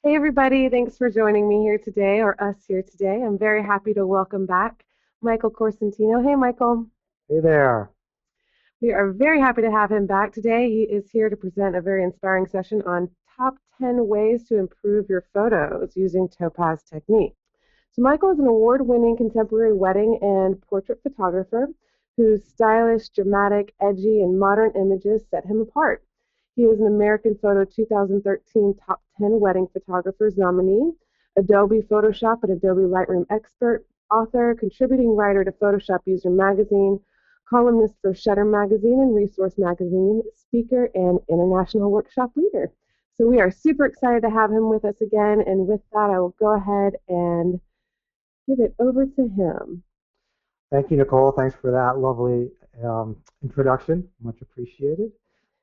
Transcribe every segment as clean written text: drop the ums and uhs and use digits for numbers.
Hey everybody, thanks for joining me here today, or us here today. I'm very happy to welcome back Michael Corsentino. Hey Michael, Hey there. we are very happy to have him back today. He is here to present a very inspiring session on top 10 ways to improve your photos using Topaz technique. So Michael is an award-winning contemporary wedding and portrait photographer whose stylish, dramatic, edgy, and modern images set him apart. He is an American Photo 2013 Top 10 Wedding Photographers nominee, Adobe Photoshop and Adobe Lightroom expert, author, contributing writer to Photoshop User Magazine, columnist for Shutter Magazine and Resource Magazine, speaker, and international workshop leader. So we are super excited to have him with us again. And with that, I will go ahead and give it over to him. Thank you, Nicole. Thanks for that lovely introduction. Much appreciated.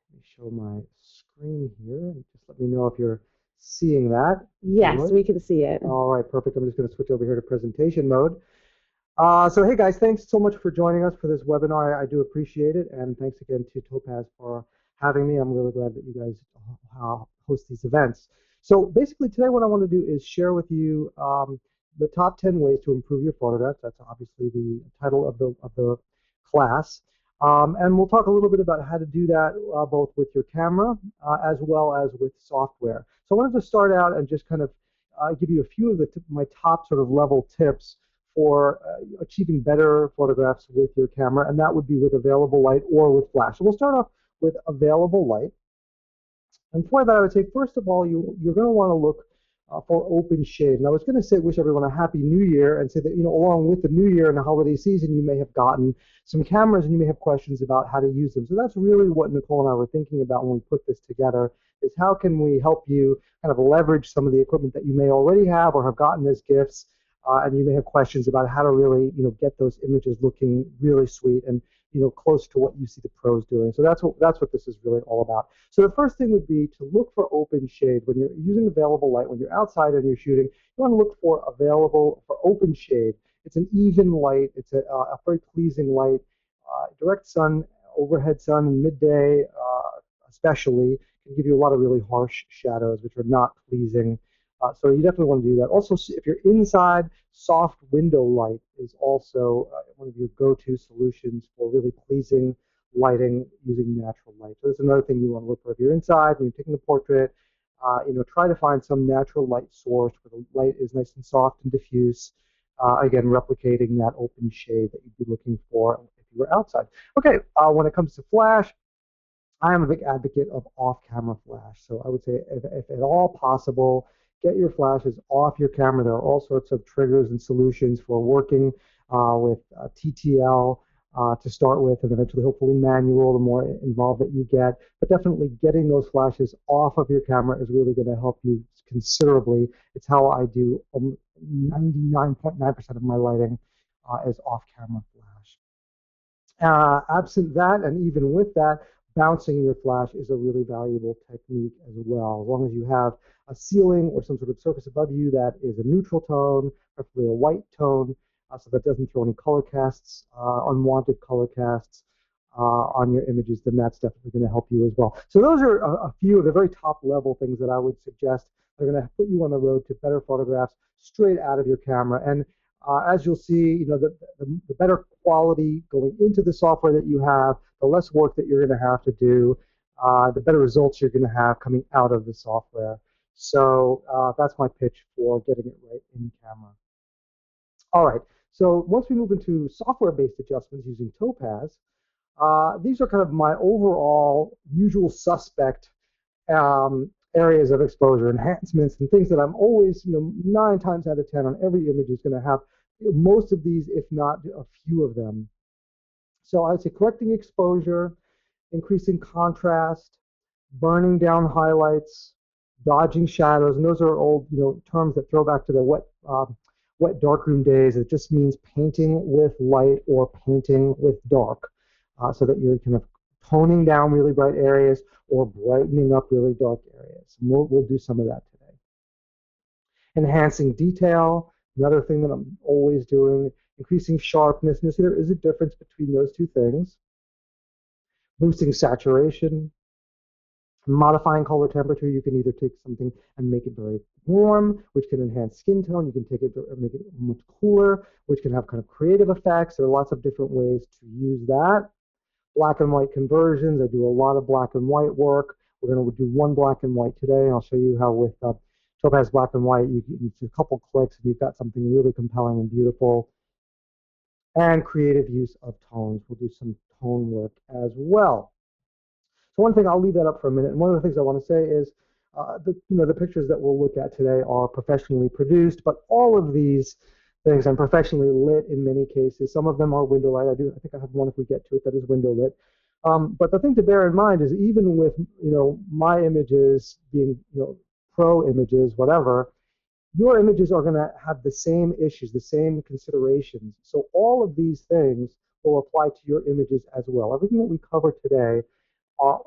Let me show my screen here and just let me know if you're seeing that. Yes, Good. we can see it. All right, perfect. I'm just going to switch over here to presentation mode. So hey guys, thanks so much for joining us for this webinar. I do appreciate it, and thanks again to Topaz for having me. I'm really glad that you guys host these events. So basically today what I want to do is share with you the top 10 ways to improve your photographs. That's obviously the title of the class. And we'll talk a little bit about how to do that both with your camera as well as with software. So I wanted to start out and just kind of give you a few of my top sort of level tips for achieving better photographs with your camera, and that would be with available light or with flash. So we'll start off with available light. And for that, I would say, first of all, you're going to want to look for open shade. And I was going to say, wish everyone a happy new year and say that, along with the new year and the holiday season, you may have gotten some cameras and you may have questions about how to use them. So that's really what Nicole and I were thinking about when we put this together, is how can we help you kind of leverage some of the equipment that you may already have or have gotten as gifts, and you may have questions about how to really, get those images looking really sweet and, close to what you see the pros doing. So that's what this is really all about. So the first thing would be to look for open shade. When you're using available light, when you're outside and you're shooting, you want to look for open shade. It's an even light. It's a very pleasing light. Direct sun, overhead sun, and midday especially can give you a lot of really harsh shadows, which are not pleasing. So you definitely want to do that. Also, if you're inside, soft window light is also one of your go-to solutions for really pleasing lighting using natural light. So that's another thing you want to look for. If you're inside when you're taking the portrait, try to find some natural light source where the light is nice and soft and diffuse. Again, replicating that open shade that you'd be looking for if you were outside. Okay, when it comes to flash, I am a big advocate of off-camera flash. So I would say, if at all possible, get your flashes off your camera. There are all sorts of triggers and solutions for working with TTL to start with, and eventually, hopefully, manual, the more involved that you get. But definitely getting those flashes off of your camera is really going to help you considerably. It's how I do 99.9% of my lighting is off-camera flash. Absent that, and even with that, bouncing your flash is a really valuable technique as well. As long as you have a ceiling or some sort of surface above you that is a neutral tone, preferably a white tone, so that doesn't throw any color casts, unwanted color casts on your images, then that's definitely going to help you as well. So those are a few of the very top level things that I would suggest that are going to put you on the road to better photographs straight out of your camera. And as you'll see, the better quality going into the software that you have, the less work that you're going to have to do, the better results you're going to have coming out of the software. So that's my pitch for getting it right in camera. All right, so once we move into software-based adjustments using Topaz, these are kind of my overall usual suspect areas of exposure, enhancements, and things that I'm always, 9 times out of 10 on every image is going to have most of these, if not a few of them. So I would say correcting exposure, increasing contrast, burning down highlights, dodging shadows, and those are old, terms that throw back to the wet darkroom days. It just means painting with light or painting with dark, so that you're kind of toning down really bright areas or brightening up really dark areas. And we'll do some of that today. Enhancing detail, another thing that I'm always doing. Increasing sharpness. And you see there is a difference between those two things. Boosting saturation. Modifying color temperature, you can either take something and make it very warm, which can enhance skin tone. You can take it or make it much cooler, which can have kind of creative effects. There are lots of different ways to use that. Black and white conversions. I do a lot of black and white work. We're going to do one black and white today, and I'll show you how with Topaz black and white, it's a couple clicks and you've got something really compelling and beautiful. And creative use of tones. We'll do some tone work as well. So one thing, I'll leave that up for a minute. And one of the things I want to say is, the pictures that we'll look at today are professionally produced, but all of these things are professionally lit in many cases. Some of them are window light. I think I have one if we get to it that is window lit. But the thing to bear in mind is even with my images being pro images, whatever, your images are going to have the same issues, the same considerations. So all of these things will apply to your images as well. Everything that we cover today,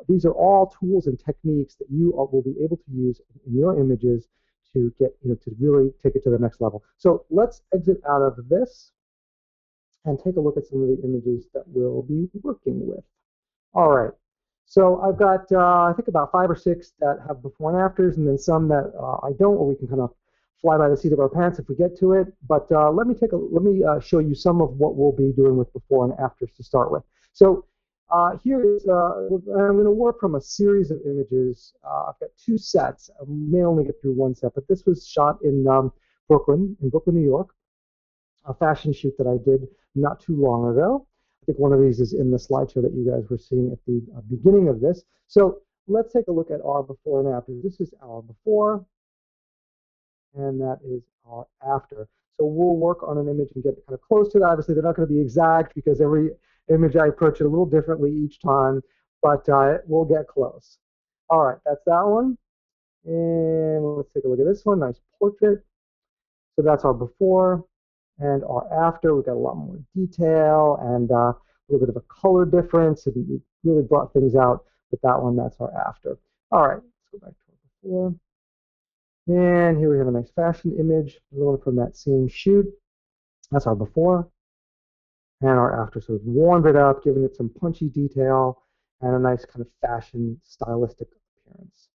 these are all tools and techniques that you will be able to use in your images to get, to really take it to the next level. So let's exit out of this and take a look at some of the images that we'll be working with. All right. So I've got, I think about 5 or 6 that have before and afters, and then some that I don't, or we can kind of fly by the seat of our pants if we get to it. But let me show you some of what we'll be doing with before and afters to start with. So here is, I'm going to work from a series of images. I've got 2 sets. I may only get through 1 set, but this was shot in Brooklyn, New York, a fashion shoot that I did not too long ago. I think one of these is in the slideshow that you guys were seeing at the beginning of this. So let's take a look at our before and after. This is our before, and that is our after. So we'll work on an image and get kind of close to that. Obviously, they're not going to be exact because every image I approach it a little differently each time, but we'll get close. All right, that's that one. And let's take a look at this one. Nice portrait. So that's our before and our after. We've got a lot more detail and a little bit of a color difference. And we really brought things out with that one. That's our after. All right, let's go back to our before. And here we have a nice fashion image, another one from that same shoot. That's our before and our after. So we've warmed it up, given it some punchy detail and a nice kind of fashion stylistic appearance.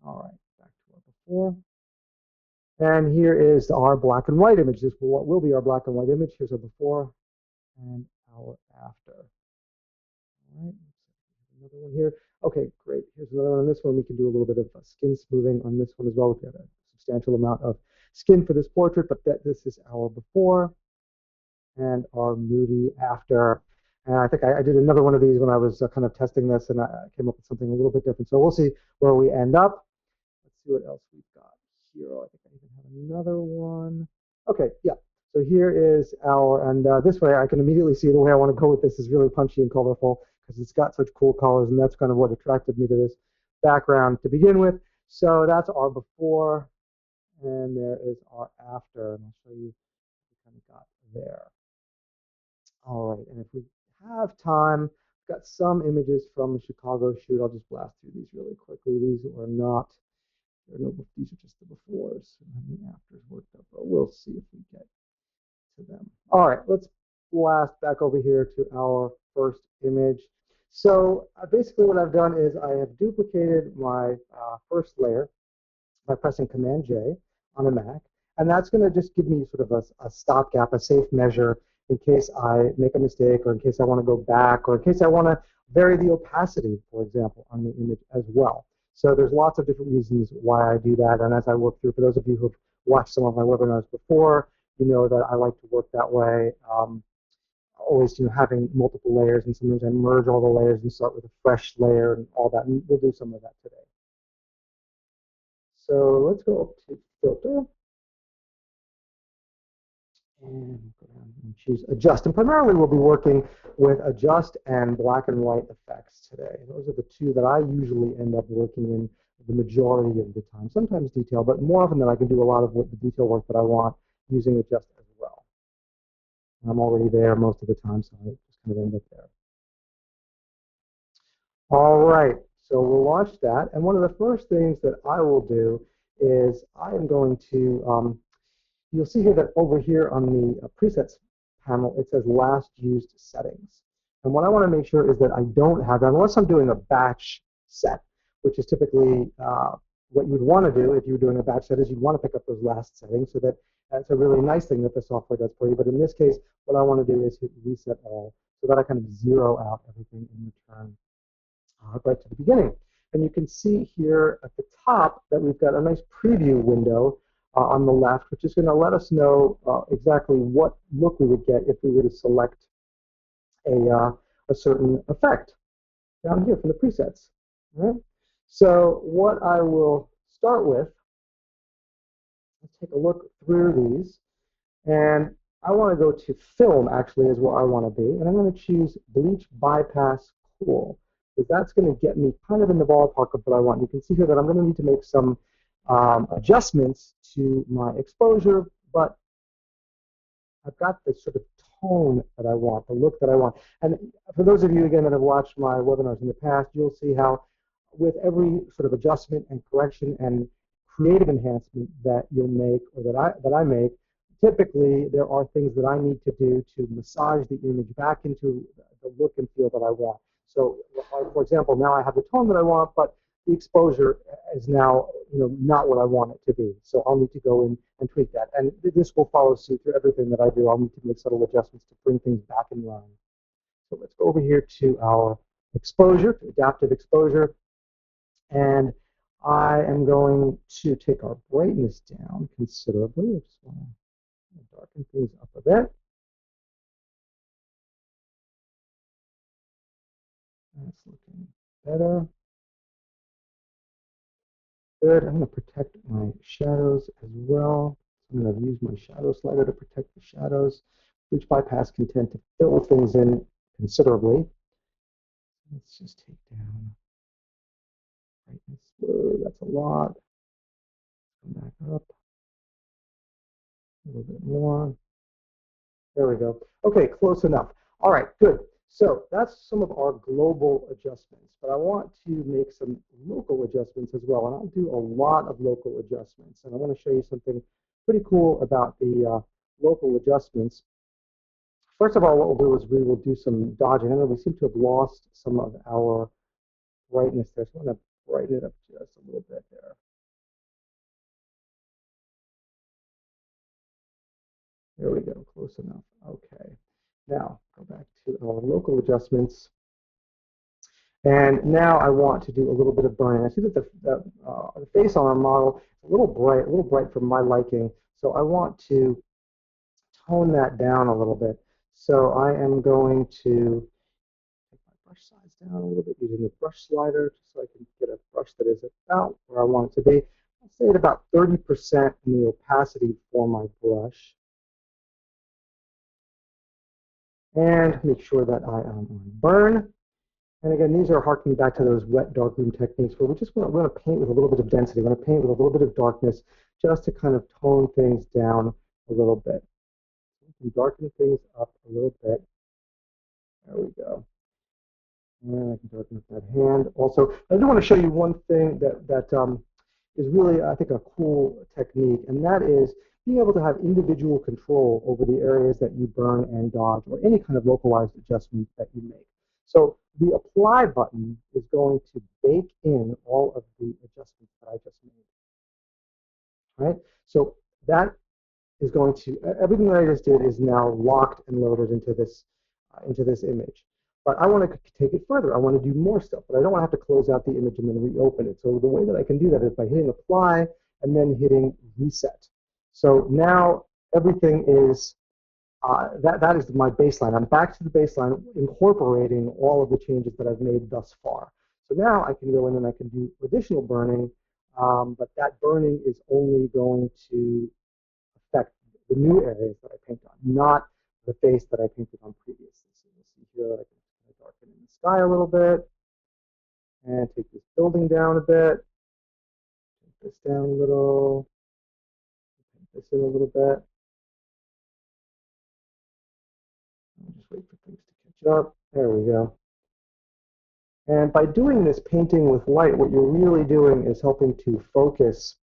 All right, back to our before. And here is our black and white image. This will what will be our black and white image. Here's our before and our after. All right, another one here. Okay, great. Here's another one on this one. We can do a little bit of skin smoothing on this one as well. We've got a substantial amount of skin for this portrait, but this is our before and our moody after. And I think I did another one of these when I was kind of testing this, and I came up with something a little bit different. So we'll see where we end up. Let's see what else we've got here. I think I even have another one. Okay, yeah. So here is our, and this way I can immediately see the way I want to go with this is really punchy and colorful because it's got such cool colors, and that's kind of what attracted me to this background to begin with. So that's our before, and there is our after, and I'll show you what we kind of got there. All right, and if we have time, I've got some images from the Chicago shoot. I'll just blast through these really quickly. These are not, these are just the befores, and the afters worked up, but we'll see if we get to them. All right, let's blast back over here to our first image. So basically what I've done is I have duplicated my first layer by pressing Command-J on a Mac, and that's going to just give me sort of a stopgap, a safe measure in case I make a mistake or in case I want to go back or in case I want to vary the opacity, for example, on the image as well. So there's lots of different reasons why I do that, and as I work through, for those of you who've watched some of my webinars before, you know that I like to work that way. Always, having multiple layers, and sometimes I merge all the layers and start with a fresh layer and all that, and we'll do some of that today. So let's go up to filter and go down and choose adjust. And primarily we'll be working with adjust and black and white effects today. Those are the two that I usually end up working in the majority of the time. Sometimes detail, but more often than I can do a lot of the detail work that I want using adjust as well. I'm already there most of the time, so I just kind of end up there. All right, so we'll launch that. And one of the first things that I will do is I am going to, you'll see here that over here on the presets panel, it says last used settings. And what I want to make sure is that I don't have that, unless I'm doing a batch set, which is typically what you would want to do if you were doing a batch set is you'd want to pick up those last settings, so that's a really nice thing that the software does for you. But in this case, what I want to do is hit reset all, so that I kind of zero out everything in return right to the beginning. And you can see here at the top that we've got a nice preview window on the left, which is going to let us know exactly what look we would get if we were to select a certain effect down here from the presets. All right? So what I will start with, let's take a look through these. And I want to go to film, actually, is where I want to be. And I'm going to choose bleach bypass cool, because that's going to get me kind of in the ballpark of what I want. You can see here that I'm going to need to make some adjustments to my exposure, but I've got the sort of tone that I want, the look that I want. And for those of you, again, that have watched my webinars in the past, you'll see how with every sort of adjustment and correction and creative enhancement that you'll make, or that I make, typically there are things that I need to do to massage the image back into the look and feel that I want. So, for example, now I have the tone that I want, but the exposure is now, not what I want it to be. So I'll need to go in and tweak that. And this will follow suit through everything that I do. I'll need to make subtle adjustments to bring things back in line. So let's go over here to our exposure, to adaptive exposure. And I am going to take our brightness down considerably. I just want to darken things up a bit. That's looking better. Good. I'm going to protect my shadows as well. I'm going to use my shadow slider to protect the shadows. Bleach bypass can tend to fill things in considerably. Let's just take down brightness. Whoa, that's a lot. Come back up a little bit more. There we go. Okay, close enough. All right, good. So that's some of our global adjustments, but I want to make some local adjustments as well, and I'll do a lot of local adjustments. And I want to show you something pretty cool about the local adjustments. First of all, what we'll do is we will do some dodging. I know we seem to have lost some of our brightness there, so I'm going to brighten it up just a little bit there. There we go, close enough. Okay. Now, go back to our local adjustments. And now I want to do a little bit of burning. I see that the face on our model is a little bright for my liking. So I want to tone that down a little bit. So I am going to take my brush size down a little bit using the brush slider, just so I can get a brush that is about where I want it to be. I'll say at about 30% in the opacity for my brush. And make sure that I am on burn. And again, these are harkening back to those wet darkroom techniques where we just want to paint with a little bit of density. We want to paint with a little bit of darkness just to kind of tone things down a little bit. We can darken things up a little bit. There we go. And I can darken up that hand also. I do want to show you one thing that is really, I think, a cool technique, and that is being able to have individual control over the areas that you burn and dodge, or any kind of localized adjustment that you make. So the apply button is going to bake in all of the adjustments that I just made. All right? So that is going to, everything that I just did is now locked and loaded into this image. But I want to take it further. I want to do more stuff, but I don't want to have to close out the image and then reopen it. So the way that I can do that is by hitting apply and then hitting reset. So now everything is, that is my baseline. I'm back to the baseline, incorporating all of the changes that I've made thus far. So now I can go in and I can do additional burning, but that burning is only going to affect the new areas that I paint on, not the face that I painted on previously. So you'll see here that I can darken in the sky a little bit, and take this building down a bit, take this down a little, paint this in a little bit. I'll just wait for things to catch up. There we go. And by doing this painting with light, what you're really doing is helping to focus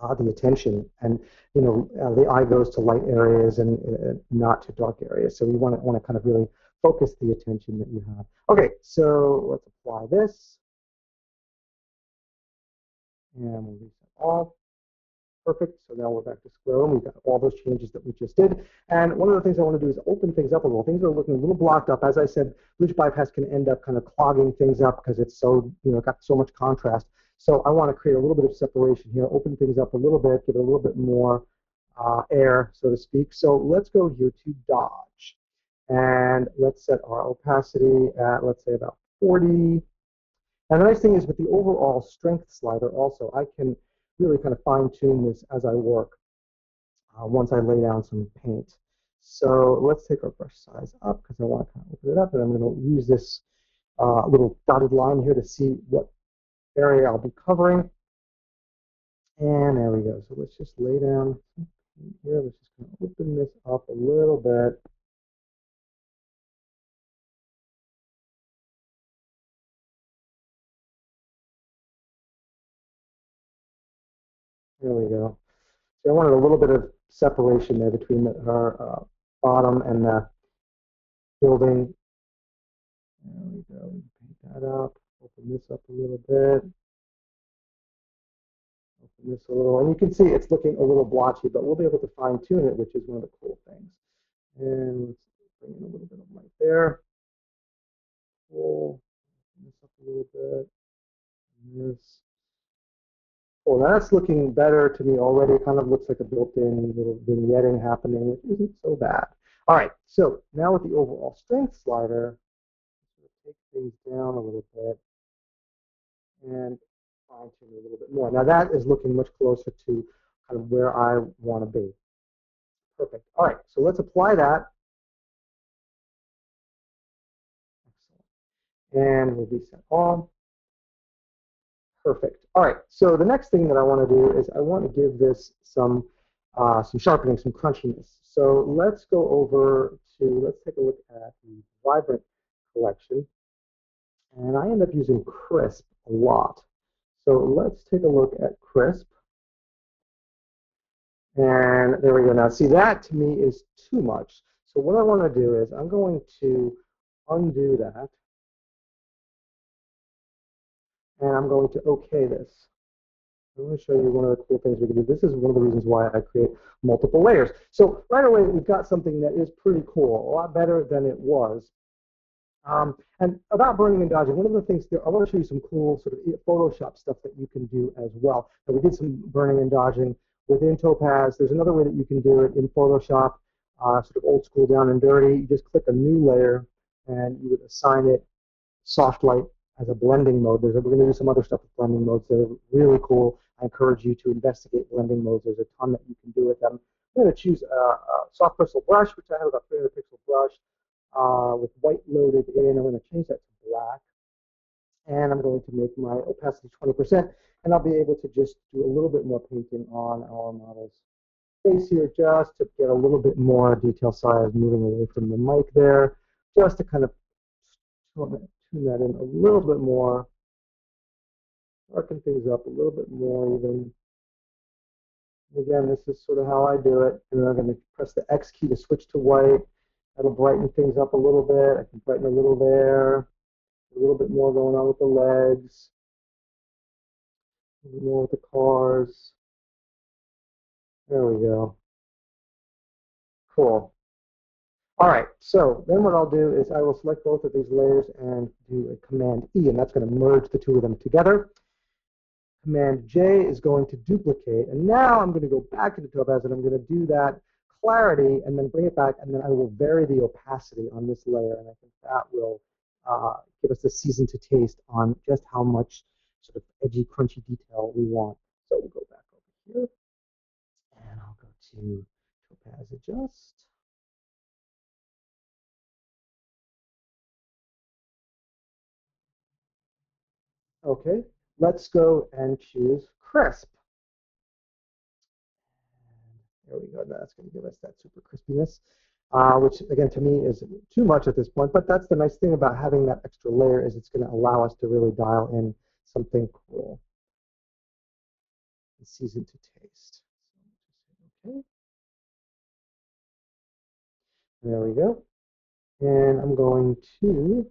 the attention, and the eye goes to light areas and not to dark areas. So we want to kind of really focus the attention that you have. Okay, so let's apply this. and we'll reset all. Perfect. So now we're back to square one. We've got all those changes that we just did. And one of the things I want to do is open things up a little. Things are looking a little blocked up. As I said, Bridge Bypass can end up kind of clogging things up because it's so, got so much contrast. So I want to create a little bit of separation here, open things up a little bit, give it a little bit more air, so to speak. So let's go here to Dodge. And let's set our opacity at, let's say, about 40. And the nice thing is with the overall strength slider also, I can really kind of fine tune this as I work once I lay down some paint. So let's take our brush size up because I want to kind of open it up, and I'm going to use this little dotted line here to see what area I'll be covering. And there we go. So let's just lay down here. Let's just kind of open this up a little bit. There we go. So I wanted a little bit of separation there between our bottom and the building. There we go. Paint that up. Open this up a little bit. Open this a little. And you can see it's looking a little blotchy, but we'll be able to fine tune it, which is one of the cool things. And let's bring in a little bit of light there. Cool. Open this up a little bit. And this. Cool. Now that's looking better to me already. It kind of looks like a built-in little vignetting happening, which isn't so bad. All right. So now with the overall strength slider, take things down a little bit and fine tune a little bit more. Now that is looking much closer to kind of where I want to be. Perfect. All right, so let's apply that. Excellent. And we'll reset all. Perfect. All right, so the next thing that I want to do is I want to give this some sharpening, some crunchiness. So let's go over to, let's take a look at the Vibrant collection. And I end up using Crisp a lot. So let's take a look at Crisp. And there we go. Now, see, that to me is too much. So what I want to do is I'm going to undo that. And I'm going to OK this. I'm going to show you one of the cool things we can do. This is one of the reasons why I create multiple layers. So right away, we've got something that is pretty cool, a lot better than it was. And about burning and dodging, one of the things there, I want to show you some cool sort of Photoshop stuff that you can do as well. So we did some burning and dodging within Topaz. There's another way that you can do it in Photoshop, sort of old school, down and dirty. You just click a new layer and you would assign it soft light as a blending mode. We're going to do some other stuff with blending modes. They're really cool. I encourage you to investigate blending modes. There's a ton that you can do with them. I'm going to choose a soft bristle brush, which I have about 300 pixel brush. With white loaded in. I'm going to change that to black. And I'm going to make my opacity 20%. And I'll be able to just do a little bit more painting on our model's face here, just to get a little bit more detail. Sorry, I was moving away from the mic there. Just to kind of tune that in a little bit more. Darken things up a little bit more even. Again, this is sort of how I do it. And then I'm going to press the X key to switch to white. That'll brighten things up a little bit. I can brighten a little there. A little bit more going on with the legs. A little more with the cars. There we go. Cool. All right, so then what I'll do is I will select both of these layers and do a Command E, and that's going to merge the two of them together. Command J is going to duplicate, and now I'm going to go back to the Topaz and I'm going to do that clarity and then bring it back, and then I will vary the opacity on this layer, and I think that will give us a season to taste on just how much sort of edgy, crunchy detail we want. So we'll go back over here, and I'll go to Topaz Adjust. Okay, let's go and choose Crisp. There we go. That's going to give us that super crispiness, which again to me is too much at this point. But that's the nice thing about having that extra layer is it's going to allow us to really dial in something cool and season to taste. Okay. There we go. And I'm going to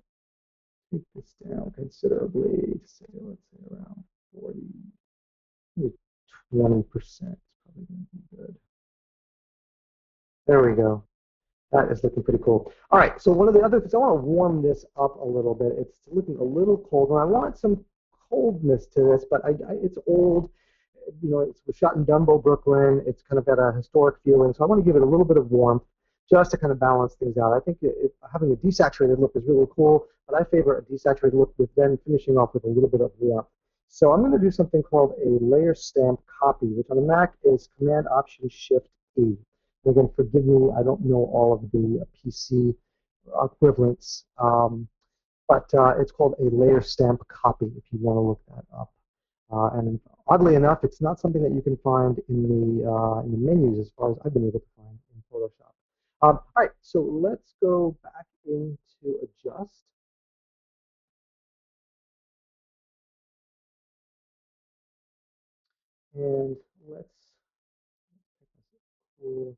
take this down considerably to say, let's say around 40. maybe 20% is probably going to be good. There we go. That is looking pretty cool. All right, so one of the other things, I want to warm this up a little bit. It's looking a little cold, and I want some coldness to this, but it's old. You know, it was shot in Dumbo, Brooklyn. It's kind of got a historic feeling, so I want to give it a little bit of warmth just to kind of balance things out. I think having a desaturated look is really cool, but I favor a desaturated look with then finishing off with a little bit of warmth. So I'm going to do something called a layer stamp copy, which on a Mac is Command Option Shift E. And again, forgive me, I don't know all of the PC equivalents, but it's called a layer stamp copy if you want to look that up. And oddly enough, it's not something that you can find in the menus as far as I've been able to find in Photoshop. All right, so let's go back into Adjust. And let's go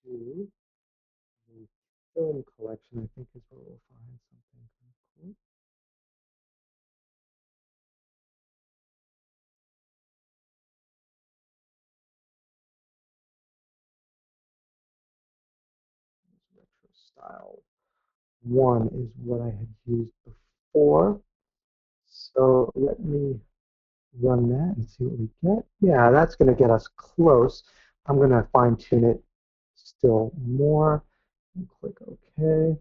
to the film collection, I think is where we'll find something cool. Retro style 1 is what I had used before. So let me run that and see what we get. Yeah, that's going to get us close. I'm going to fine tune it still more and click OK.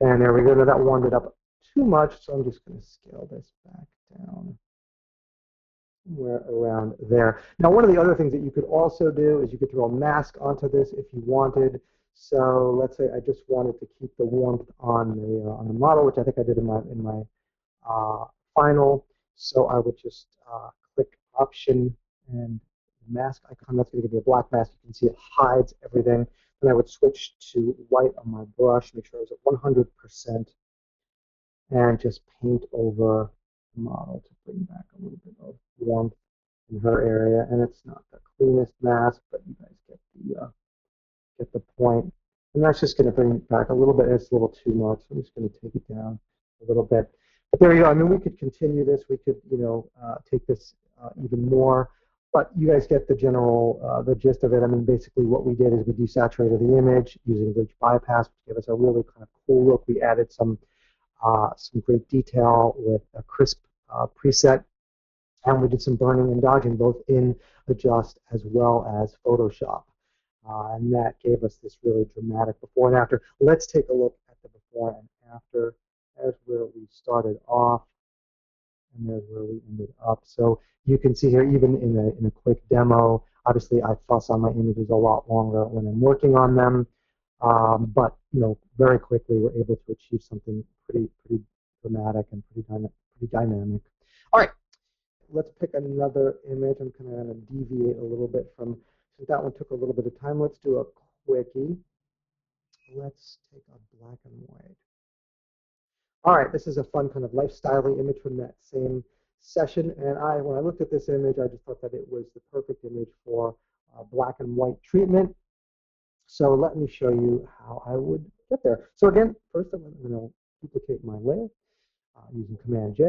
And there we go. Now that warmed it up too much, so I'm just going to scale this back down somewhere around there. Now, one of the other things that you could also do is you could throw a mask onto this if you wanted. So let's say I just wanted to keep the warmth on the model, which I think I did in my final. So I would just click Option and mask icon. That's going to give me a black mask. You can see it hides everything. Then I would switch to white on my brush, make sure it was at 100%, and just paint over the model to bring back a little bit of warmth in her area. And it's not the cleanest mask, but you guys get the point. And that's just going to bring it back a little bit. It's a little too much. So I'm just going to take it down a little bit. But there you go. I mean, we could continue this. We could, take this even more. But you guys get the general, the gist of it. I mean, basically what we did is we desaturated the image using bleach bypass, which gave us a really kind of cool look. We added some great detail with a crisp preset. And we did some burning and dodging both in Adjust as well as Photoshop. And that gave us this really dramatic before and after. Let's take a look at the before and after. There's where we started off, and there's where we ended up. So you can see here, even in a quick demo, obviously I fuss on my images a lot longer when I'm working on them. But very quickly we're able to achieve something pretty dramatic and pretty dynamic. All right, let's pick another image. I'm kind of going to deviate a little bit from, since that one took a little bit of time. Let's do a quickie. Let's take a black and white. All right, this is a fun kind of lifestyle-y image from that same session. And when I looked at this image, I just thought that it was the perfect image for black and white treatment. So let me show you how I would get there. So again, first I'm going to duplicate my layer using Command J,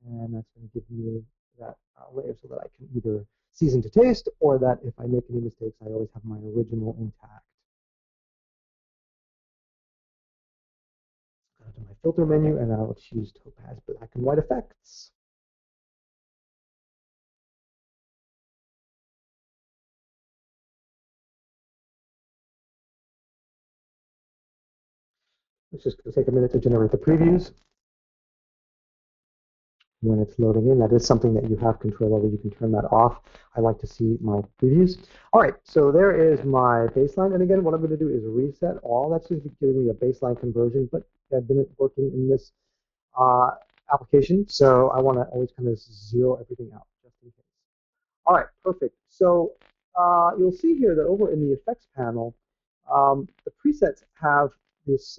and that's going to give me that layer so that I can either season to taste, or that if I make any mistakes, I always have my original intact. Go to my filter menu, and I'll choose Topaz Black and White Effects. It's just going to take a minute to generate the previews. When it's loading in, that is something that you have control over. You can turn that off. I like to see my previews. All right, so there is my baseline. And again, what I'm going to do is reset all. That's just giving me a baseline conversion, but I've been working in this application, so I want to always kind of zero everything out just in case. All right, perfect. So you'll see here that over in the effects panel, the presets have this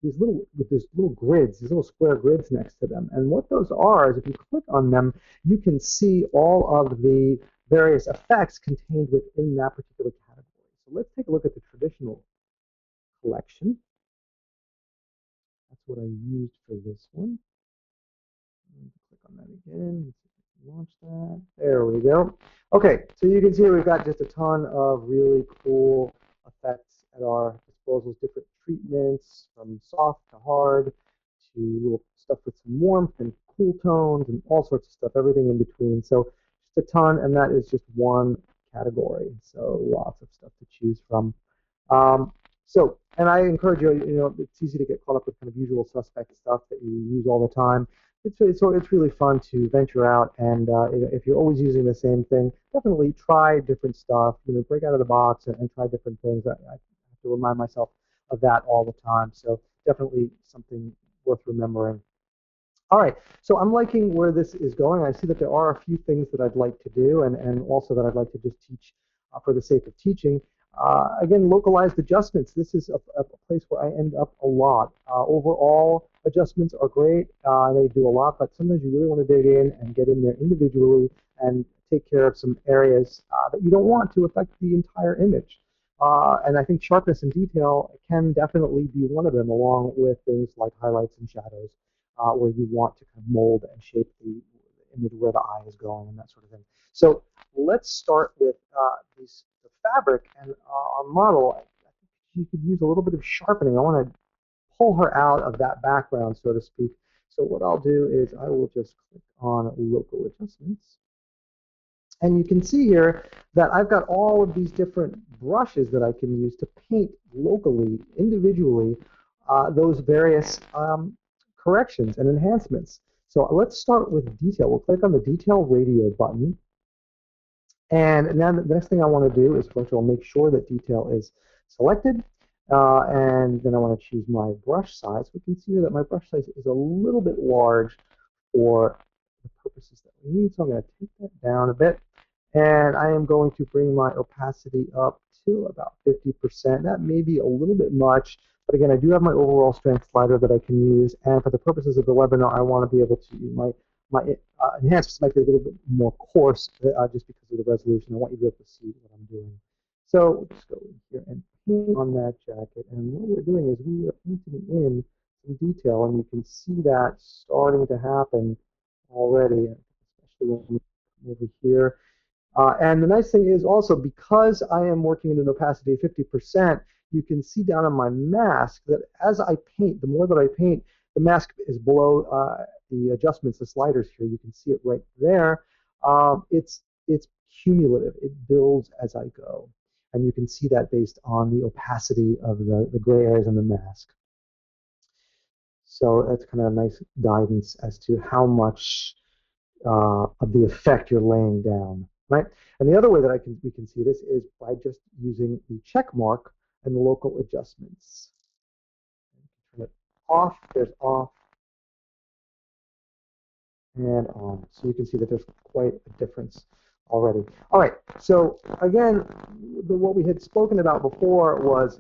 these little grids, these little square grids next to them. And what those are is if you click on them, you can see all of the various effects contained within that particular category. So let's take a look at the traditional collection. That's what I used for this one. Click on that again. Let's see if I can launch that. There we go. Okay, so you can see we've got just a ton of really cool effects at our disposal. Different treatments from soft to hard to little stuff with some warmth and cool tones and all sorts of stuff, everything in between. So just a ton, and that is just one category. So lots of stuff to choose from. And I encourage you, it's easy to get caught up with kind of usual suspect stuff that you use all the time. It's really fun to venture out, and if you're always using the same thing, definitely try different stuff. Break out of the box and try different things. I have to remind myself of that all the time. So definitely something worth remembering. All right, so I'm liking where this is going. I see that there are a few things that I'd like to do, and also that I'd like to just teach for the sake of teaching. Again, localized adjustments. This is a place where I end up a lot. Overall, adjustments are great. They do a lot, but sometimes you really want to dig in and get in there individually and take care of some areas that you don't want to affect the entire image. And I think sharpness and detail can definitely be one of them, along with things like highlights and shadows, where you want to kind of mold and shape the image where the eye is going and that sort of thing. So let's start with the fabric and our model. I think you could use a little bit of sharpening. I want to pull her out of that background, so to speak. So what I'll do is I will just click on local adjustments. And you can see here that I've got all of these different brushes that I can use to paint locally, individually, those various corrections and enhancements. So let's start with detail. We'll click on the detail radio button. And now the next thing I want to do is, first of all, make sure that detail is selected. And then I want to choose my brush size. We can see here that my brush size is a little bit large for the purposes that we need. So I'm going to take that down a bit. And I am going to bring my opacity up to about 50%. That may be a little bit much, but again, I do have my overall strength slider that I can use. And for the purposes of the webinar, I want to be able to use my enhancements might be a little bit more coarse just because of the resolution. I want you to be able to see what I'm doing. So we'll just go in here and paint on that jacket. And what we're doing is we are painting in some detail, and you can see that starting to happen already, especially when we come over here. And the nice thing is also, because I am working at an opacity of 50%, you can see down on my mask that as I paint, the more that I paint, the mask is below the adjustments, the sliders here. You can see it right there. It's cumulative. It builds as I go. And you can see that based on the opacity of the gray areas in the mask. So that's kind of a nice guidance as to how much of the effect you're laying down, right? And the other way that we can see this is by just using the check mark and the local adjustments. Turn it off, there's off, and on. So you can see that there's quite a difference already. All right, so again, what we had spoken about before was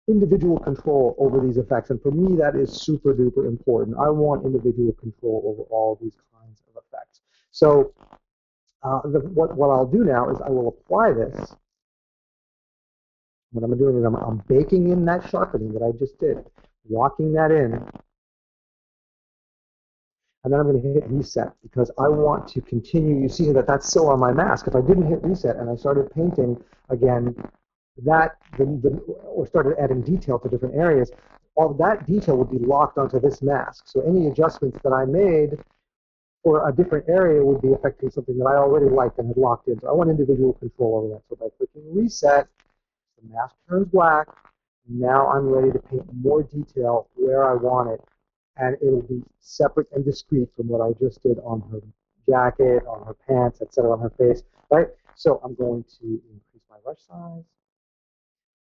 individual control over these effects. And for me, that is super duper important. I want individual control over all of these kinds of effects. So what I'll do now is I will apply this. What I'm doing is I'm baking in that sharpening that I just did, locking that in. And then I'm going to hit reset because I want to continue. You see that that's still on my mask. If I didn't hit reset and I started painting again, or started adding detail to different areas, all that detail would be locked onto this mask. So any adjustments that I made for a different area would be affecting something that I already liked and had locked in. So I want individual control over that. So by clicking reset, the mask turns black. Now I'm ready to paint more detail where I want it. And it'll be separate and discrete from what I just did on her jacket, on her pants, etc., on her face, right? So I'm going to increase my brush size.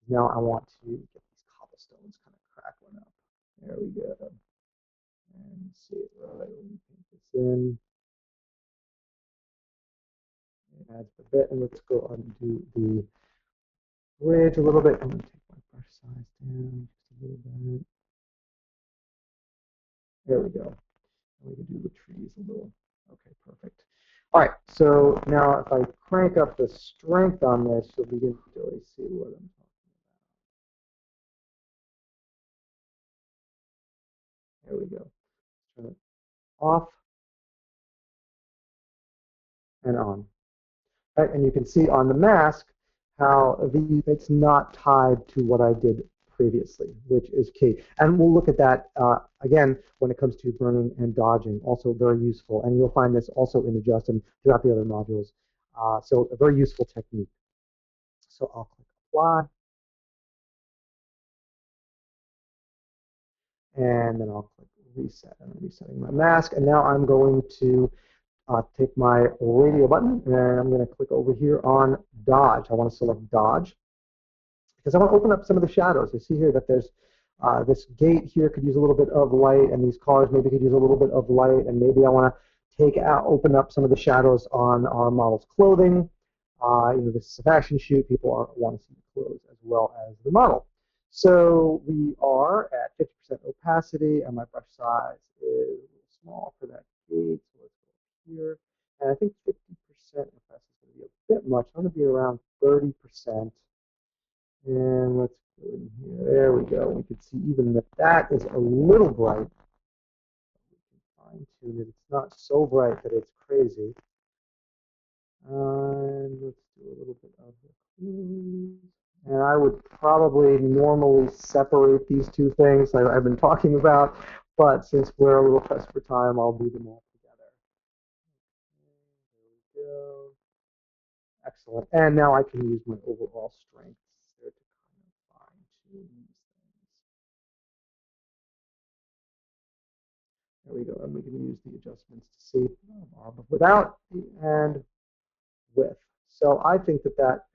Now I want to get these cobblestones kind of crackling up. There we go. And see it right. Let me paint this in. It adds a bit, and let's go on and do the bridge a little bit. I'm going to take my brush size down just a little bit. There we go. And we can do the trees a little. Okay, perfect. All right, so now if I crank up the strength on this, you'll begin to really see what I'm talking There we go. Turn it off and on. Right? And you can see on the mask how it's not tied to what I did previously, which is key. And we'll look at that again when it comes to burning and dodging, also very useful. And you'll find this also in Adjust and throughout the other modules. So a very useful technique. So I'll click Apply. And then I'll click Reset. I'm resetting my mask. And now I'm going to take my radio button and I'm going to click over here on Dodge. I want to select Dodge because I want to open up some of the shadows. I see here that there's this gate here could use a little bit of light, and these cars maybe could use a little bit of light, and maybe I want to open up some of the shadows on our model's clothing. This is a fashion shoot. People want to see the clothes as well as the model. So we are at 50% opacity, and my brush size is a little small for that gate. So let's go here, and I think 50% opacity is going to be a bit much. I'm going to be around 30%. And let's go in here. There we go. We can see even that is a little bright. We can fine tune it. It's not so bright that it's crazy. And let's do a little bit of the clues. And I would probably normally separate these two things like I've been talking about, but since we're a little pressed for time, I'll do them all together. There we go. Excellent. And now I can use my overall strength there to kind of fine-tune these things. There we go. And we can use the adjustments to see without and with. So I think that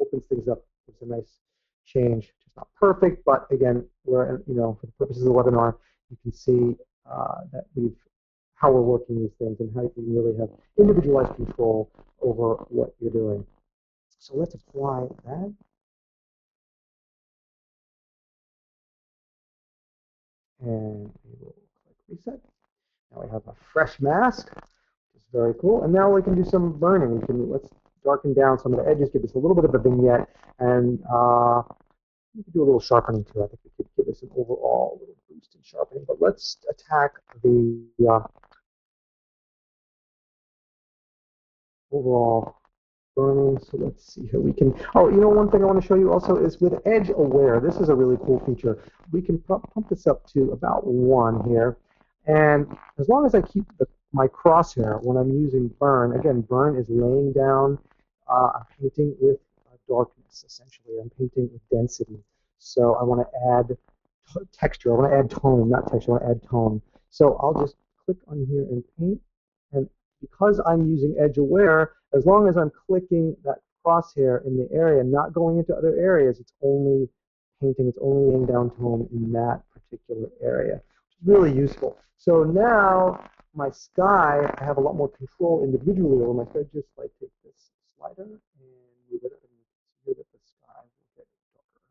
opens things up. It's a nice change. It's not perfect, but again, we're for the purposes of the webinar, you can see that how we're working these things and how you can really have individualized control over what you're doing. So let's apply that. And we will click Reset. Now we have a fresh mask. It's very cool. And now we can do some burning. Let's darken down some of the edges, give this a little bit of a vignette, and we could do a little sharpening too. I think we could give this an overall little boost in sharpening. But let's attack the overall burning. So let's see here. We can, one thing I want to show you also is with Edge Aware. This is a really cool feature. We can pump this up to about 1 here. And as long as I keep my crosshair when I'm using burn, again, burn is laying down, I'm painting with darkness, essentially. I'm painting with density. So I want to add texture. I want to add tone, not texture. I want to add tone. So I'll just click on here and paint. And because I'm using Edge Aware, as long as I'm clicking that crosshair in the area, not going into other areas, it's only painting, it's only laying down tone in that particular area, which is really useful. So now my sky, I have a lot more control individually over my sky. Just like take this slider and move it, and you can see here that the sky will get darker.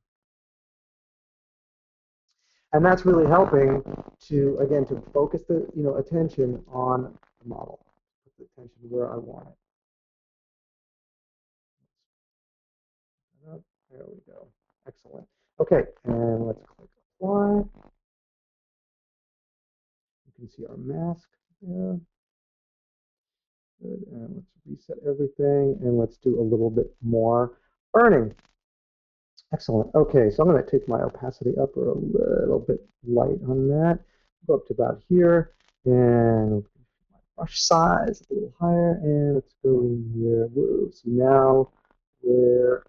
And that's really helping to, again, to focus the attention on the model, put the attention where I want it. There we go. Excellent. Okay, and let's click Apply. You can see our mask there. Good. And let's reset everything, and let's do a little bit more burning. Excellent. Okay, so I'm going to take my opacity up a little bit light on that. Go up to about here, and my brush size a little higher, and let's go in here. Whoa. So now we're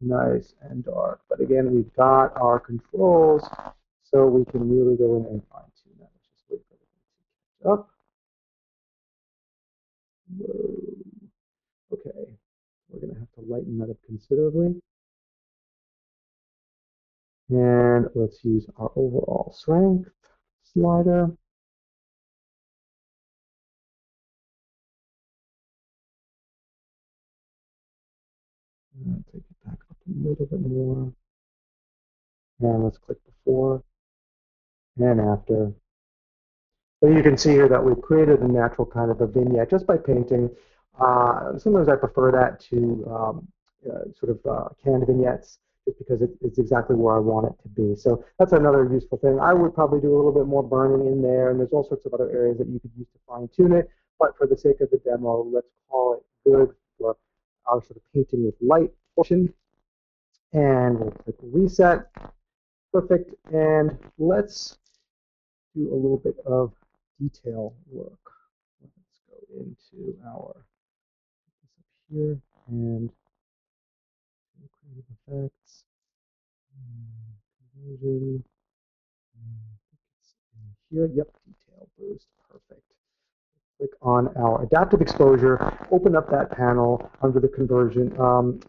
nice and dark. But again, we've got our controls, so we can really go in and fine tune that. Let's just wait for it to catch up. Whoa. Okay, we're going to have to lighten that up considerably. And let's use our overall strength slider. And take it back up a little bit more. And let's click before and after. So you can see here that we've created a natural kind of a vignette just by painting. Sometimes I prefer that to sort of canned vignettes, just because it's exactly where I want it to be. So that's another useful thing. I would probably do a little bit more burning in there, and there's all sorts of other areas that you could use to fine tune it. But for the sake of the demo, let's call it good for our sort of painting with light portion. And we'll click reset. Perfect. And let's do a little bit of detail work. Let's go into our this up here and creative effects, conversion. It's in here. Yep, detail boost. Perfect. Click on our adaptive exposure, open up that panel under the conversion,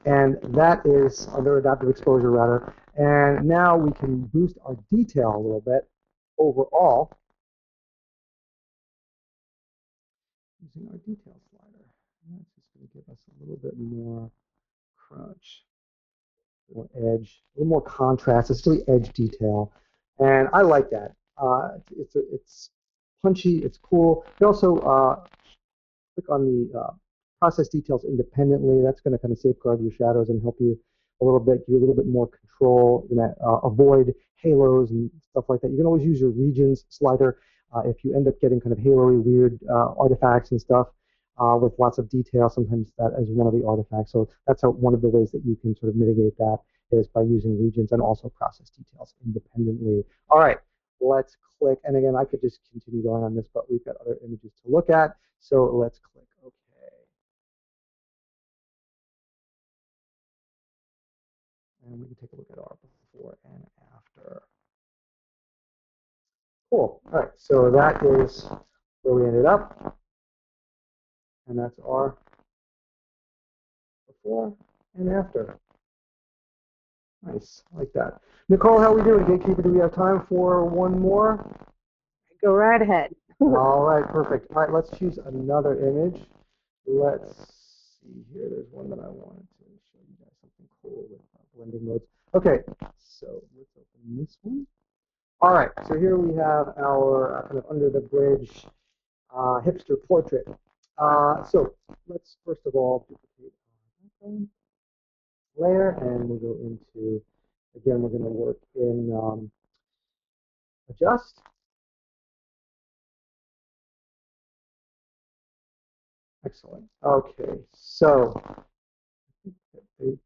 and that is under adaptive exposure rather. And now we can boost our detail a little bit overall using our detail slider. And that's just going to give us a little bit more crunch, more edge, a little more contrast. It's really edge detail, and I like that. It's punchy. It's cool. You also click on the process details independently. That's going to kind of safeguard your shadows and help you a little bit, give you a little bit more control. You're going to avoid halos and stuff like that. You can always use your regions slider if you end up getting kind of halo-y weird artifacts and stuff with lots of detail. Sometimes that is one of the artifacts. So that's one of the ways that you can sort of mitigate that is by using regions and also process details independently. All right, let's click. And again, I could just continue going on this, but we've got other images to look at. So let's click OK. And we can take a look at our before and after. Cool. All right, so that is where we ended up. And that's our before and after. Nice, I like that. Nicole, how are we doing? Gatekeeper, do we have time for one more? Go right ahead. All right, perfect. All right, let's choose another image. Let's see here. There's one that I wanted to show you guys something cool with blending modes. Okay, so let's open this one. All right, so here we have our kind of under the bridge hipster portrait. So let's first of all duplicate our background layer, and we'll go into, again, we're going to work in adjust. Excellent. Okay, so I think that what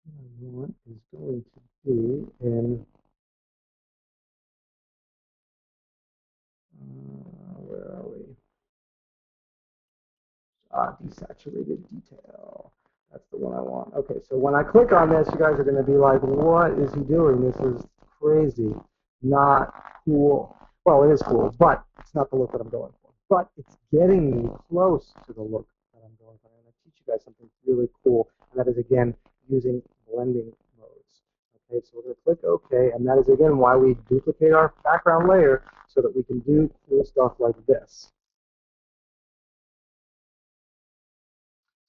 I want is going to be in, where are we? Desaturated detail. That's the one I want. Okay, so when I click on this, you guys are going to be like, what is he doing? This is crazy. Not cool. Well, it is cool, but it's not the look that I'm going for. But it's getting me close to the look that I'm going for. I'm going to teach you guys something really cool, and that is, again, using blending modes. Okay, so we're going to click OK, and that is, again, why we duplicate our background layer so that we can do cool stuff like this.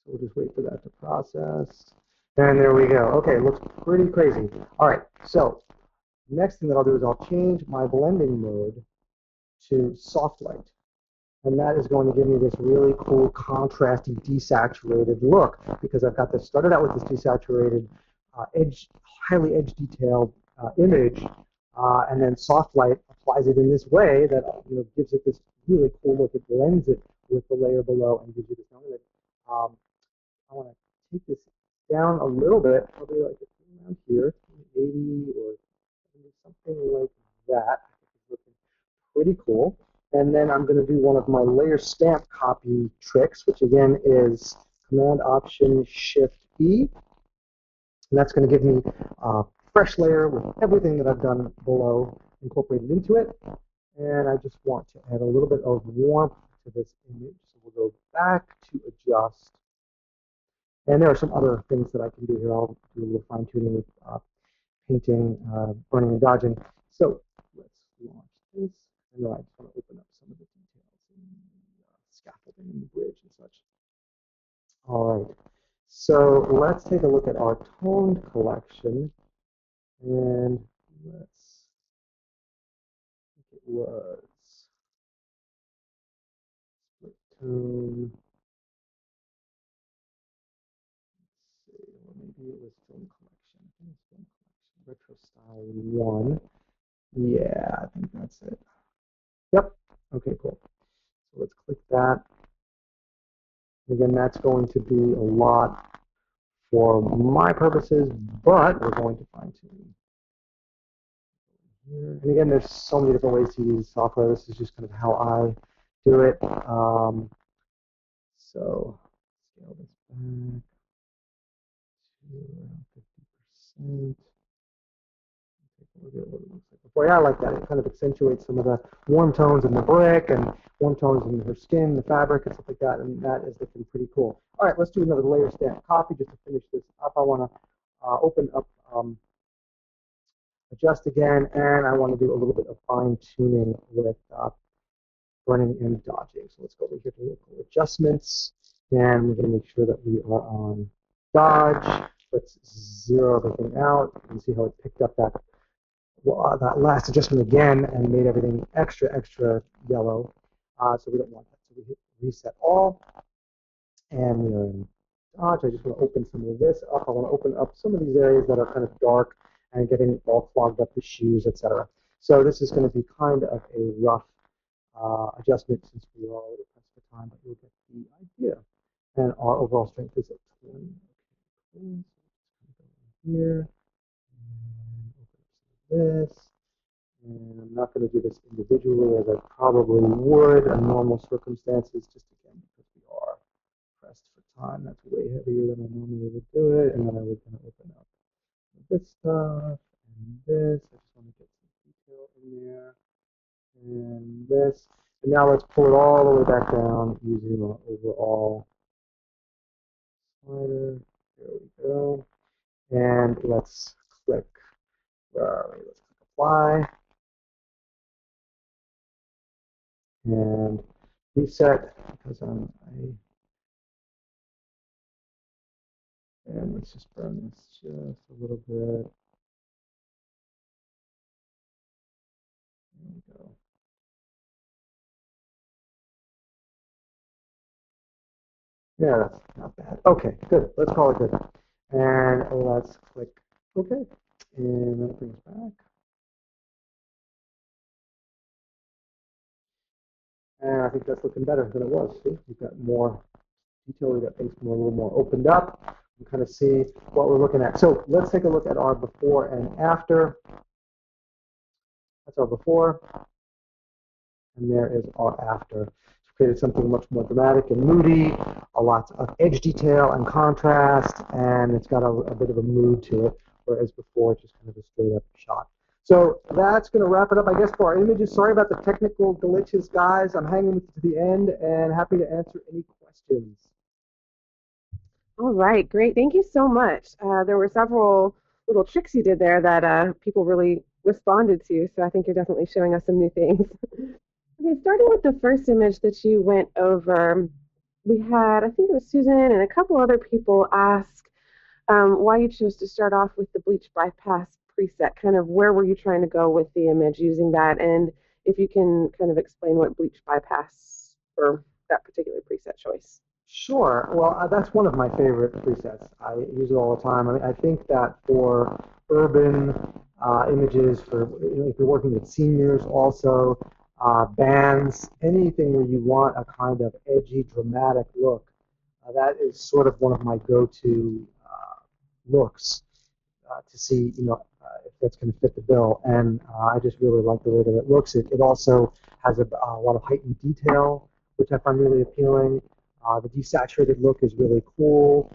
So we'll just wait for that to process. And there we go. Okay, it looks pretty crazy. All right, so next thing that I'll do is I'll change my blending mode to soft light. And that is going to give me this really cool, contrasty, desaturated look because I've got this started out with this desaturated, highly edge detailed image, and then soft light applies it in this way that gives it this really cool look. It blends it with the layer below and gives you this. I want to take this down a little bit, probably like around here, 80 or something like that. I think it's looking pretty cool. And then I'm going to do one of my layer stamp copy tricks, which again is Command Option Shift E. And that's going to give me a fresh layer with everything that I've done below incorporated into it. And I just want to add a little bit of warmth to this image. So we'll go back to adjust. And there are some other things that I can do here. I'll do a little fine tuning with painting, burning and dodging. So let's launch this. I know I just want to open up some of the details and scaffolding in the bridge and such. All right. So let's take a look at our toned collection. And let's, I think it was split tone. Maybe it was film collection. I think it's film 1. Yeah, I think that's it. Yep. Okay, cool. So let's click that. Again, that's going to be a lot for my purposes, but we're going to fine tune here. And again, there's so many different ways to use software. This is just kind of how I do it. So scale this back to around 50%. Look at what it looks like before. Yeah, I like that. It kind of accentuates some of the warm tones in the brick and warm tones in her skin, the fabric, and stuff like that. And that is looking pretty cool. All right, let's do another layer stamp copy just to finish this up. I want to open up adjust again, and I want to do a little bit of fine tuning with burning and dodging. So let's go over here to local adjustments, and we're going to make sure that we are on dodge. Let's zero everything out. You can see how it picked up that last adjustment again and made everything extra yellow. So we don't want that. So we hit reset all, and we are in dodge. I just want to open some of this up. I want to open up some of these areas that are kind of dark and getting all clogged up with shoes, etc. So this is going to be kind of a rough adjustment since we are already pressed for time, but you'll get the idea. And our overall strength is at 20. Okay, so here, and open up this. And I'm not going to do this individually as I probably would in normal circumstances, just again because we are pressed for time. That's way heavier than I normally would do it. And then I would kind of open up this stuff and this. I just want to get some detail in there. And this. And now let's pull it all the way back down using our overall slider. There we go. And let's click, where are we? Let's click apply. And reset because and let's just burn this just a little bit. There we go. Yeah, that's not bad. Okay, good. Let's call it good. And let's click OK. And that brings back. And I think that's looking better than it was. See, we've got more detail. We've got things a little more opened up. You kind of see what we're looking at. So let's take a look at our before and after. That's our before. And there is our after. It's created something much more dramatic and moody, a lot of edge detail and contrast, and it's got a bit of a mood to it, whereas before it's just kind of a straight up shot. So that's going to wrap it up, I guess, for our images. Sorry about the technical glitches, guys. I'm hanging with you to the end and happy to answer any questions. All right, great. Thank you so much. There were several little tricks you did there that people really responded to, so I think you're definitely showing us some new things. Okay, starting with the first image that you went over, we had, I think it was Susan and a couple other people ask why you chose to start off with the bleach bypass preset. Kind of where were you trying to go with the image using that, and if you can kind of explain what bleach bypass for that particular preset choice. Sure. Well, that's one of my favorite presets. I use it all the time. I mean, I think that for urban images, for if you're working with seniors, also bands, anything where you want a kind of edgy, dramatic look, that is sort of one of my go-to looks to see, if that's going to fit the bill. And I just really like the way that it looks. It also has a lot of heightened detail, which I find really appealing. The desaturated look is really cool.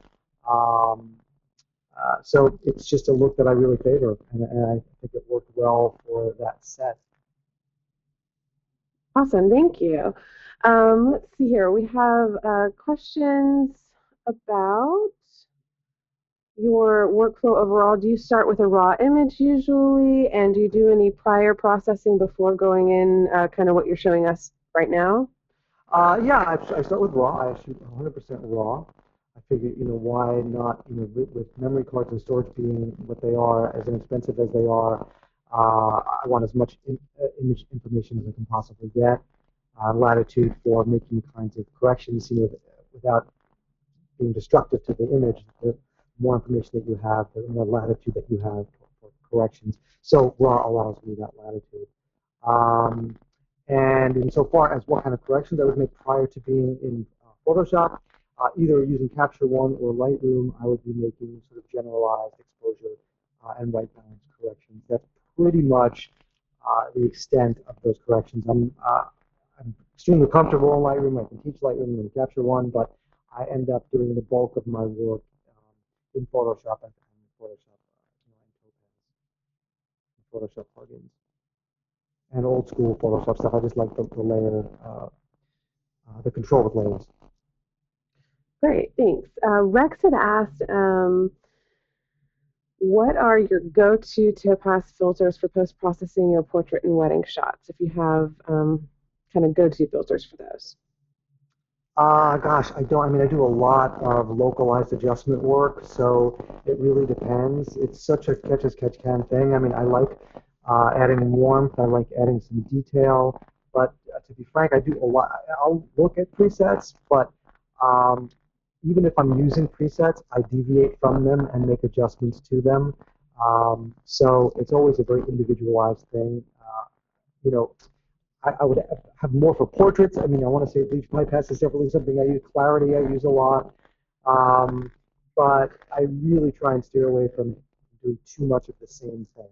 So it's just a look that I really favor, and I think it worked well for that set. Awesome, thank you. Let's see here. We have questions about your workflow overall. Do you start with a raw image usually, and do you do any prior processing before going in, kind of what you're showing us right now? Yeah, I start with raw. I shoot 100% raw. I figure, why not, with memory cards and storage being what they are, as inexpensive as they are, I want as much image information as I can possibly get. Latitude for making kinds of corrections, without being destructive to the image. The more information that you have, the more latitude that you have for corrections. So RAW allows me that latitude. And insofar as what kind of corrections I would make prior to being in Photoshop, either using Capture One or Lightroom, I would be making sort of generalized exposure and white balance corrections. That's pretty much the extent of those corrections. I'm extremely comfortable in Lightroom. I can teach Lightroom and Capture One, but I end up doing the bulk of my work in Photoshop and Photoshop, and Photoshop plugins and old school Photoshop stuff. I just like the layer, the control with layers. Great, thanks. Rex had asked, what are your go-to Topaz filters for post-processing your portrait and wedding shots, if you have kind of go-to filters for those? Gosh, I don't. I mean, I do a lot of localized adjustment work, so it really depends. It's such a catch-as-catch-can thing. I mean, I like adding warmth. I like adding some detail. But to be frank, I do a lot. I'll look at presets, but even if I'm using presets, I deviate from them and make adjustments to them. So it's always a very individualized thing. You know, I would have more for portraits. I mean, I want to say bleach bypass is definitely something I use. Clarity I use a lot. But I really try and steer away from doing too much of the same thing.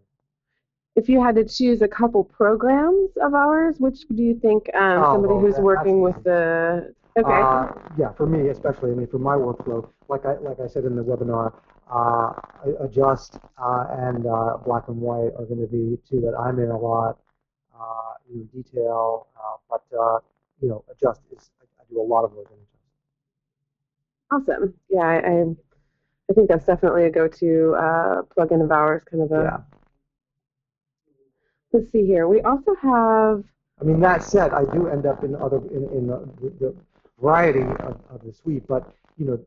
If you had to choose a couple programs of ours, which do you think somebody who's working with the... Okay. Yeah, for me especially. I mean, for my workflow, like I said in the webinar, Adjust and Black and White are going to be two that I'm in a lot. In detail, but you know, Adjust is I do a lot of work in Adjust. Awesome. Yeah, I think that's definitely a go-to plugin of ours. Kind of a. Yeah. Let's see here. We also have. I mean, that said, I do end up in other in the variety of the suite, but you know,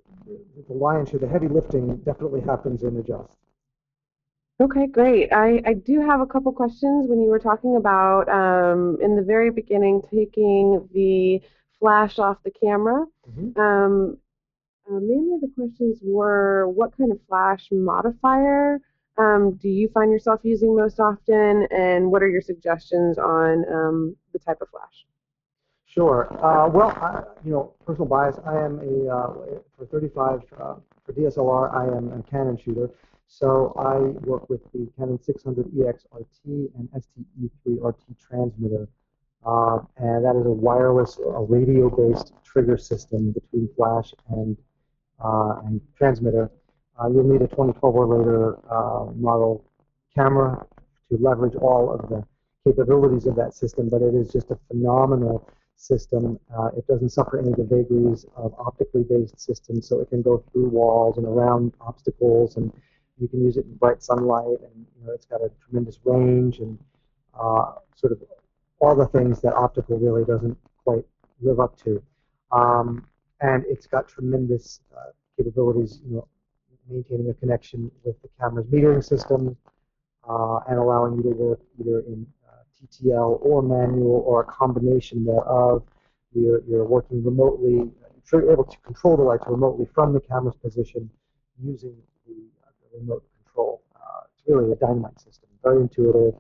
the lion's share, the heavy lifting definitely happens in Adjust. Okay, great. I do have a couple questions when you were talking about in the very beginning taking the flash off the camera. Mm-hmm. Mainly the questions were, what kind of flash modifier do you find yourself using most often, and what are your suggestions on the type of flash? Sure. You know, personal bias. I am for 35 for DSLR. I am a Canon shooter, so I work with the Canon 600EX RT and STE3 RT transmitter, and that is a wireless, a radio-based trigger system between flash and transmitter. You'll need a 2012 or later model camera to leverage all of the capabilities of that system, but it is just a phenomenal system. It doesn't suffer any of the vagaries of optically based systems, so it can go through walls and around obstacles, and you can use it in bright sunlight, and you know, it's got a tremendous range and sort of all the things that optical really doesn't quite live up to. And it's got tremendous capabilities, you know, maintaining a connection with the camera's metering system and allowing you to work either in TTL or manual or a combination thereof. You're working remotely. You're able to control the lights remotely from the camera's position using the remote control. It's really a dynamite system, very intuitive.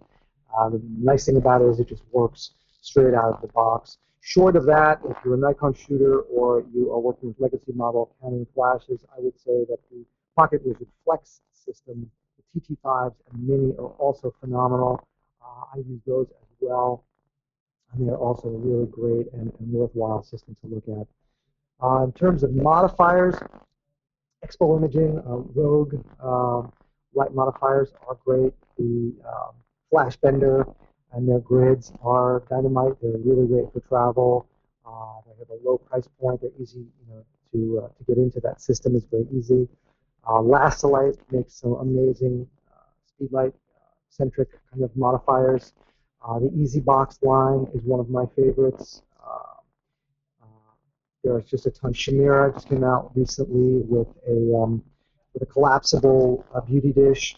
The nice thing about it is it just works straight out of the box. Short of that, if you're a Nikon shooter or you are working with legacy model Canon flashes, I would say that the Pocket Wizard Flex system, the TT5s and Mini are also phenomenal. I use those as well, and they're also a really great and worthwhile system to look at. In terms of modifiers, Expo Imaging, Rogue light modifiers are great. The Flash Bender and their grids are dynamite. They're really great for travel. They have a low price point. They're easy, you know, to get into that system is very easy. Lastolite makes some amazing speedlight centric kind of modifiers. The Easy Box line is one of my favorites. There's just a ton. Shamira just came out recently with a collapsible beauty dish.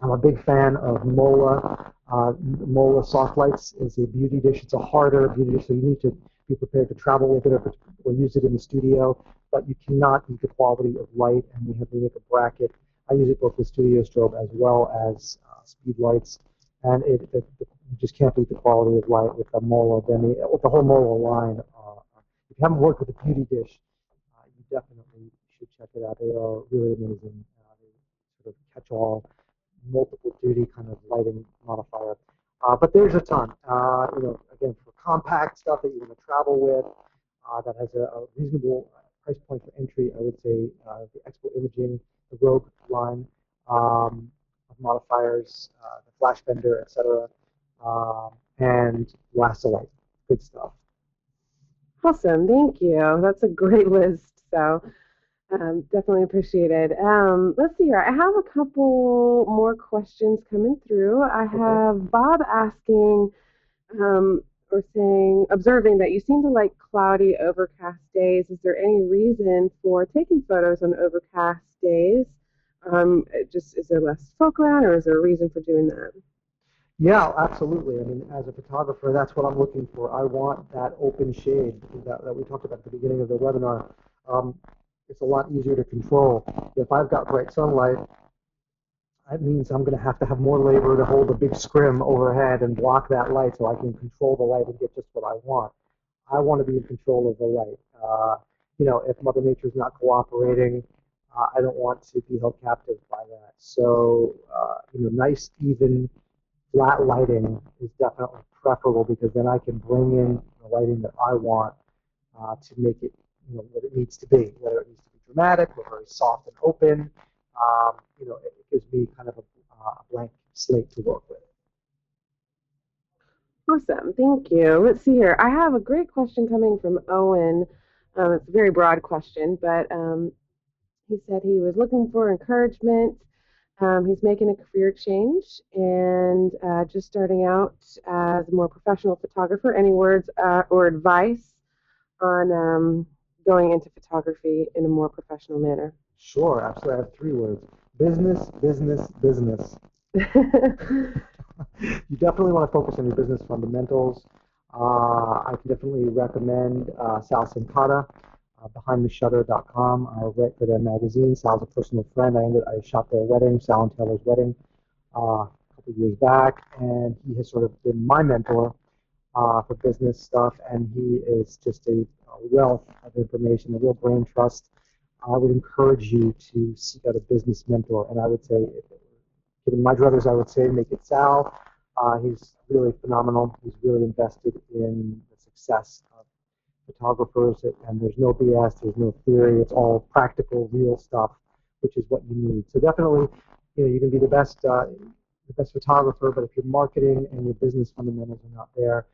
I'm a big fan of Mola. Mola Soft Lights is a beauty dish. It's a harder beauty dish, so you need to be prepared to travel with it or use it in the studio. But you cannot beat the quality of light, and they make a bracket I use it both with Studio Strobe as well as speed lights, and you just can't beat the quality of light with the Mola Demi, with the whole Mola line. If you haven't worked with a beauty dish, you definitely should check it out. They are really amazing. They sort of catch all, multiple duty kind of lighting modifier. But there's a ton. Again, for compact stuff that you want to travel with, that has a reasonable price point for entry, I would say the Expo Imaging, the Rogue line of modifiers, the Flash Bender, etc., and Lassolite. Good stuff. Awesome, thank you. That's a great list. So definitely appreciated. Let's see here. I have a couple more questions coming through. I have Bob asking or saying, observing that you seem to like cloudy, overcast days. Is there any reason for taking photos on overcast days? Is there less folk around, or is there a reason for doing that? Yeah, absolutely. I mean, as a photographer, that's what I'm looking for. I want that open shade that we talked about at the beginning of the webinar. It's a lot easier to control. If I've got bright sunlight, that means I'm going to have more labor to hold a big scrim overhead and block that light so I can control the light and get just what I want. I want to be in control of the light. If Mother Nature's not cooperating, I don't want to be held captive by that. So, nice, even, flat lighting is definitely preferable because then I can bring in the lighting that I want to make it, what it needs to be, whether it needs to be dramatic or very soft and open. It gives me kind of a blank slate to work with. Awesome, thank you. Let's see here. I have a great question coming from Owen. It's a very broad question, but he said he was looking for encouragement. He's making a career change and just starting out as a more professional photographer. Any words or advice on going into photography in a more professional manner? Sure, absolutely. I have 3 words: business, business, business. You definitely want to focus on your business fundamentals. I can definitely recommend Sal Sincata, BehindTheShutter.com. I write for their magazine. Sal's a personal friend. I shot their wedding, Sal and Taylor's wedding, a couple of years back, and he has sort of been my mentor for business stuff, and he is just a wealth of information, a real brain trust. I would encourage you to seek out a business mentor, and I would say, given my druthers, I would say make it Sal. He's really phenomenal. He's really invested in the success of photographers, and there's no BS, there's no theory. It's all practical, real stuff, which is what you need. So definitely, you can be the best photographer, but if your marketing and your business fundamentals are not there,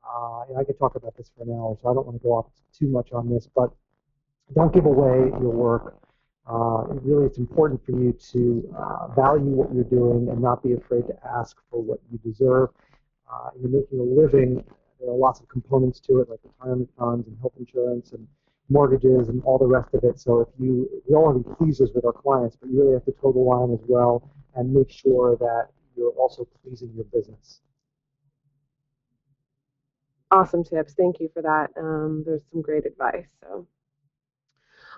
I could talk about this for an hour, so I don't want to go off too much on this, but don't give away your work. It's important for you to value what you're doing and not be afraid to ask for what you deserve. You're making a living. There are lots of components to it, like retirement funds and health insurance and mortgages and all the rest of it. So we all want to be pleasers with our clients, but you really have to toe the line as well and make sure that you're also pleasing your business. Awesome tips. Thank you for that. There's some great advice. So.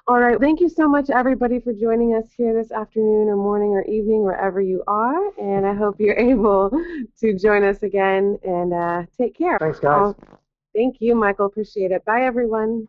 All right. Thank you so much, everybody, for joining us here this afternoon or morning or evening, wherever you are. And I hope you're able to join us again and take care. Thanks, guys. Thank you, Michael. Appreciate it. Bye, everyone.